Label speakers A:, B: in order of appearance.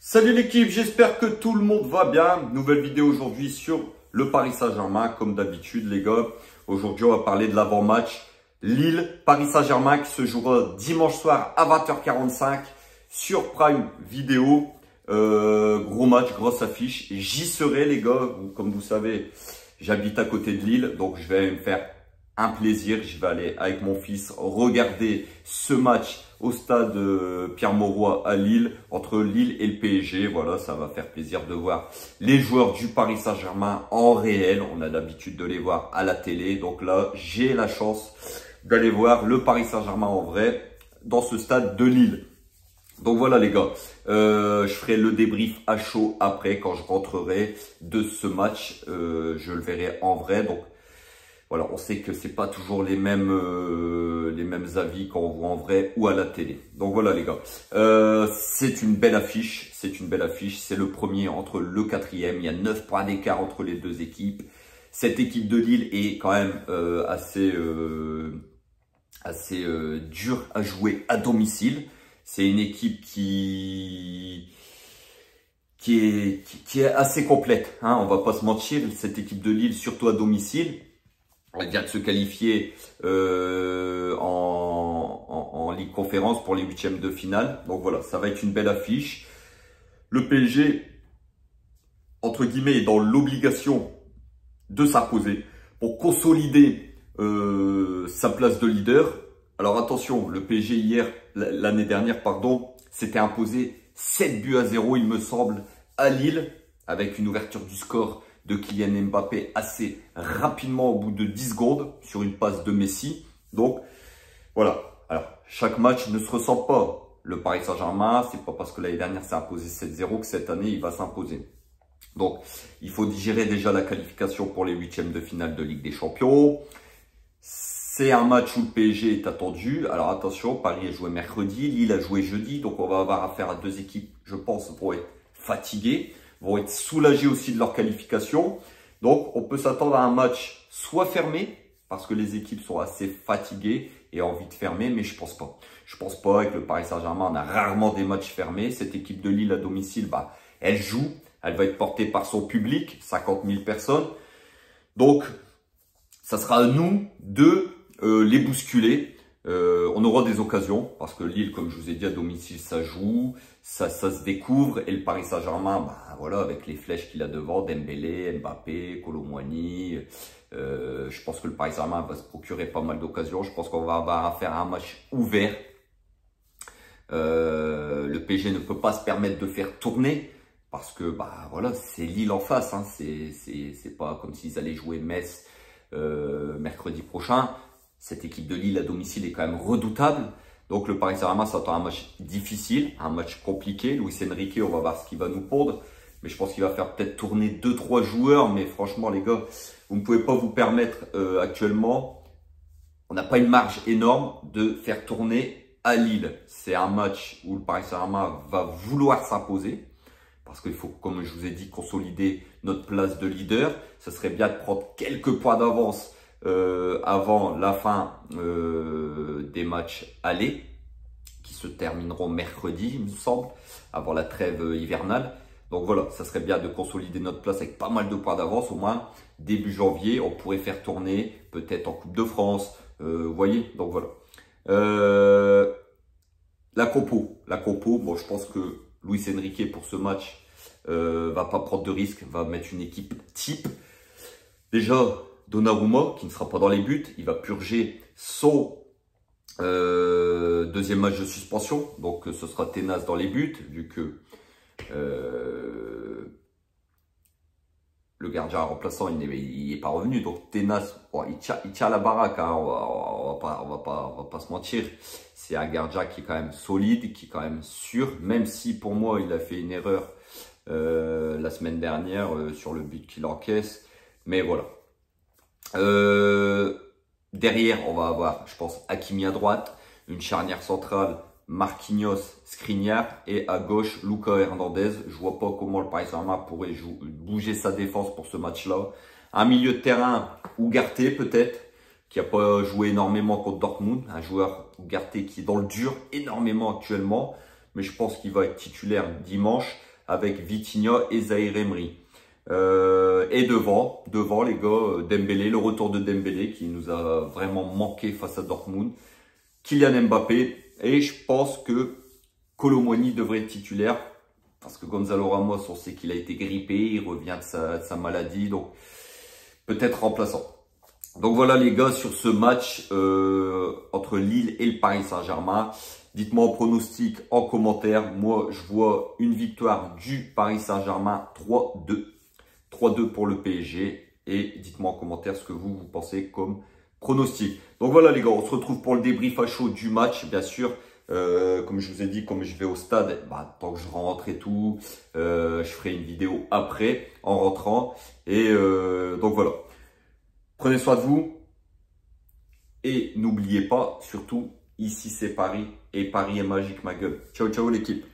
A: Salut l'équipe, j'espère que tout le monde va bien. Nouvelle vidéo aujourd'hui sur le Paris Saint-Germain, comme d'habitude les gars. Aujourd'hui, on va parler de l'avant-match Lille-Paris Saint-Germain qui se jouera dimanche soir à 20h45 sur Prime Video. Gros match, grosse affiche. J'y serai les gars. Comme vous savez, j'habite à côté de Lille, donc je vais me faire un plaisir. Je vais aller avec mon fils regarder ce match au stade Pierre-Mauroy à Lille, entre Lille et le PSG. Voilà, ça va faire plaisir de voir les joueurs du Paris Saint-Germain en réel. On a l'habitude de les voir à la télé. Donc là, j'ai la chance d'aller voir le Paris Saint-Germain en vrai dans ce stade de Lille. Donc voilà les gars, je ferai le débrief à chaud après quand je rentrerai de ce match. Je le verrai en vrai. Donc voilà, on sait que c'est pas toujours les mêmes avis quand on voit en vrai ou à la télé. Donc voilà les gars, c'est une belle affiche, c'est le premier entre le quatrième. Il y a 9 points d'écart entre les deux équipes. Cette équipe de Lille est quand même assez dure à jouer à domicile. C'est une équipe qui est assez complète, hein, on va pas se mentir. Cette équipe de Lille, surtout à domicile, elle vient de se qualifier en Ligue Conférence pour les huitièmes de finale. Donc voilà, ça va être une belle affiche. Le PSG, entre guillemets, est dans l'obligation de s'imposer pour consolider sa place de leader. Alors attention, le PSG l'année dernière, pardon, s'était imposé 7-0, il me semble, à Lille, avec une ouverture du score de Kylian Mbappé assez rapidement au bout de 10 secondes sur une passe de Messi. Donc voilà, alors chaque match ne se ressemble pas. Le Paris Saint-Germain, c'est pas parce que l'année dernière s'est imposé 7-0 que cette année il va s'imposer. Donc il faut digérer déjà la qualification pour les huitièmes de finale de Ligue des Champions. C'est un match où le PSG est attendu. Alors attention, Paris a joué mercredi, Lille a joué jeudi. Donc on va avoir affaire à deux équipes, je pense, vont être fatiguées, vont être soulagées aussi de leur qualification. Donc on peut s'attendre à un match soit fermé, parce que les équipes sont assez fatiguées et ont envie de fermer, mais je pense pas. Je pense pas. Avec le Paris Saint-Germain, on a rarement des matchs fermés. Cette équipe de Lille à domicile, elle joue. Elle va être portée par son public, 50 000 personnes. Donc ça sera à nous de les bousculer. On aura des occasions parce que Lille, comme je vous ai dit, à domicile, ça joue, ça se découvre. Et le Paris Saint-Germain, voilà, avec les flèches qu'il a devant, Dembélé, Mbappé, Kolo Muani, je pense que le Paris Saint-Germain va se procurer pas mal d'occasions. Je pense qu'on va avoir affaire à un match ouvert. Le PSG ne peut pas se permettre de faire tourner parce que voilà, c'est Lille en face, hein. C'est pas comme s'ils allaient jouer Metz mercredi prochain. Cette équipe de Lille à domicile est quand même redoutable. Donc le Paris Saint-Germain s'attend à un match difficile, un match compliqué. Luis Enrique, on va voir ce qu'il va nous pondre. Mais je pense qu'il va faire peut-être tourner 2-3 joueurs. Mais franchement les gars, vous ne pouvez pas vous permettre actuellement. On n'a pas une marge énorme de faire tourner à Lille. C'est un match où le Paris Saint-Germain va vouloir s'imposer. Parce qu'il faut, comme je vous ai dit, consolider notre place de leader. Ce serait bien de prendre quelques points d'avance avant la fin des matchs allés, qui se termineront mercredi, il me semble, avant la trêve hivernale. Donc voilà, ça serait bien de consolider notre place avec pas mal de points d'avance. Au moins, début janvier, on pourrait faire tourner, peut-être en Coupe de France. Vous voyez, donc voilà. La compo, bon, je pense que Luis Enrique, pour ce match, va pas prendre de risque, va mettre une équipe type. Déjà, Donnarumma, qui ne sera pas dans les buts, il va purger son deuxième match de suspension. Donc ce sera Tenas dans les buts, vu que le gardien remplaçant il est pas revenu. Donc Tenas, bon, il tient la baraque, hein, on va pas se mentir. C'est un gardien qui est quand même solide, qui est quand même sûr, même si pour moi il a fait une erreur la semaine dernière sur le but qu'il encaisse. Mais voilà. Derrière, on va avoir, je pense, Hakimi à droite, une charnière centrale, Marquinhos, Skriniar, et à gauche, Lucas Hernandez. Je vois pas comment le Paris Saint-Germain pourrait bouger sa défense pour ce match-là. Un milieu de terrain, Ugarte peut-être, qui a pas joué énormément contre Dortmund. Un joueur, Ugarte, qui est dans le dur énormément actuellement, mais je pense qu'il va être titulaire dimanche. avec Vitinha et Zaïre Emery. Et devant les gars, Dembélé, le retour de Dembélé qui nous a vraiment manqué face à Dortmund. Kylian Mbappé. Et je pense que Kolo Muani devrait être titulaire. Parce que Gonzalo Ramos, on sait qu'il a été grippé, il revient de sa maladie. Donc peut-être remplaçant. Donc voilà les gars sur ce match entre Lille et le Paris Saint-Germain. Dites-moi en pronostic, en commentaire. Moi, je vois une victoire du Paris Saint-Germain 3-2. 3-2 pour le PSG. Et dites-moi en commentaire ce que vous pensez comme pronostic. Donc voilà les gars, on se retrouve pour le débrief à chaud du match. Bien sûr, comme je vous ai dit, comme je vais au stade, bah, tant que je rentre et tout, je ferai une vidéo après, en rentrant. Et donc voilà. Prenez soin de vous. Et n'oubliez pas, surtout, ici c'est Paris. Et Paris est magique ma gueule. Ciao, ciao l'équipe.